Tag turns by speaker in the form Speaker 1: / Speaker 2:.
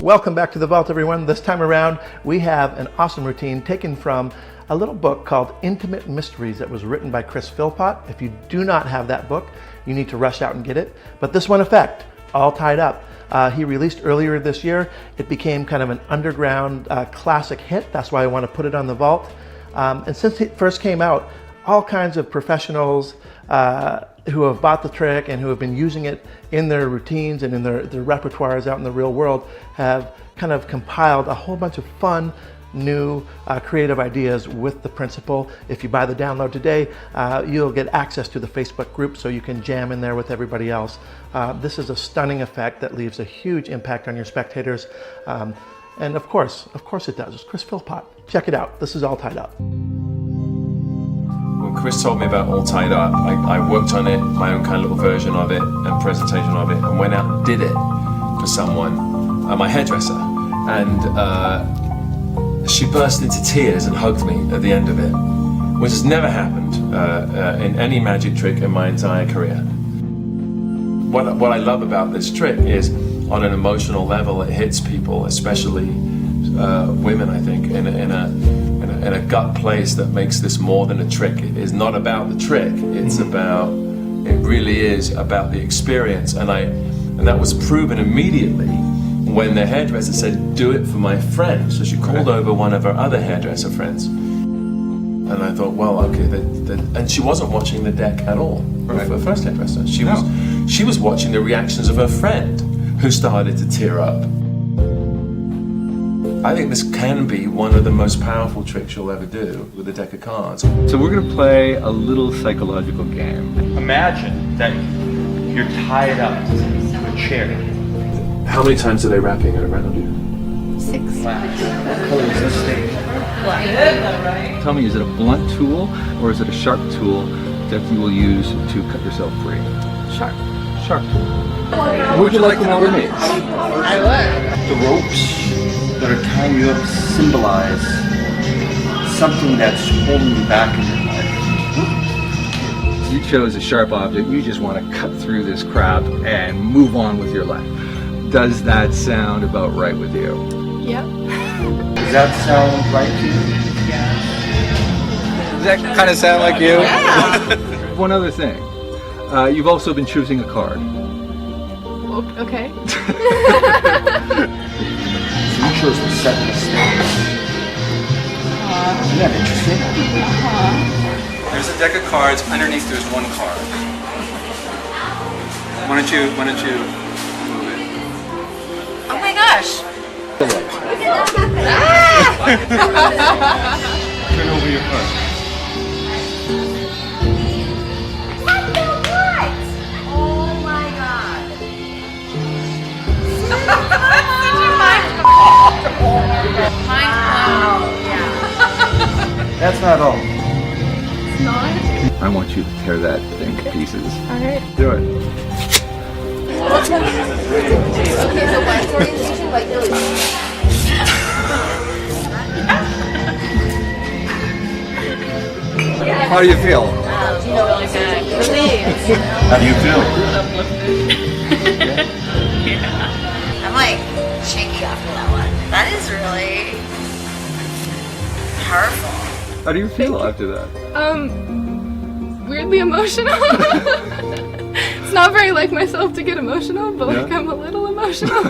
Speaker 1: Welcome back to the vault, everyone. This time around, we have an awesome routine taken from a little book called Intimate Mysteries that was written by Philpott. If you do not have that book, you need to rush out and get it. But this one effect, all tied up, he released earlier this year. It became kind of an underground classic hit. That's why I want to put it on the vault. And since it first came out, all kinds of professionals who have bought the trick and who have been using it in their routines and in their repertoires out in the real world have kind of compiled a whole bunch of fun, new, creative ideas with the principle. If you buy the download today, you'll get access to the Facebook group so you can jam in there with everybody else. This is a stunning effect that leaves a huge impact on your spectators. And of course it does. It's Philpott. Check it out. This is all tied up.
Speaker 2: When Chris told me about All Tied Up, I worked on it, my own kind of little version of it and presentation of it, and went out and did it for someone, my hairdresser. And she burst into tears and hugged me at the end of it, which has never happened in any magic trick in my entire career. What I love about this trick is, on an emotional level, it hits people, especially women, I think, in a gut place that makes this more than a trick. It is not about the trick. It really is about the experience. And that was proven immediately when the hairdresser said, "Do it for my friend." So she called over one of her other hairdresser friends. And I thought, well, okay, and she wasn't watching the deck at all. Right. The first hairdresser. She was watching the reactions of her friend, who started to tear up. I think this can be one of the most powerful tricks you'll ever do with a deck of cards.
Speaker 3: So we're going to play a little psychological game.
Speaker 4: Imagine that you're tied up to a chair.
Speaker 2: How many times are they wrapping it around you?
Speaker 5: 6.
Speaker 4: What color is this stage?
Speaker 5: Black.
Speaker 3: Tell me, is it a blunt tool or is it a sharp tool that you will use to cut yourself free?
Speaker 5: Sharp.
Speaker 3: Sharp tool. What would you like to know with me?
Speaker 5: I would.
Speaker 6: The ropes that are tying you up symbolize something that's holding you back in your life.
Speaker 3: You chose a sharp object. You just want to cut through this crap and move on with your life. Does that sound about right with you?
Speaker 5: Yep.
Speaker 6: Does that sound right to you?
Speaker 3: Does that kind of sound like you?
Speaker 5: Yeah.
Speaker 3: One other thing. You've also been choosing a card.
Speaker 5: Okay.
Speaker 6: So you chose to set the stage. Isn't that interesting?
Speaker 7: There's a deck of cards. Underneath there's one card. Why don't you move it?
Speaker 5: Oh my gosh.
Speaker 3: Turn over your card.
Speaker 5: Oh my god. Mind blown. Yeah.
Speaker 6: That's not all.
Speaker 5: It's not?
Speaker 3: I want you to tear that thing to pieces.
Speaker 5: Alright.
Speaker 3: Do it.
Speaker 5: Okay, so white orientation, white nose.
Speaker 3: How do you feel?
Speaker 5: Really good. Relieved.
Speaker 6: How do you feel?
Speaker 8: I'm like shaky after that one. That is really powerful.
Speaker 3: How do you feel after that?
Speaker 9: Weirdly emotional. It's not very like myself to get emotional, but like
Speaker 3: Yeah?
Speaker 9: I'm a little emotional.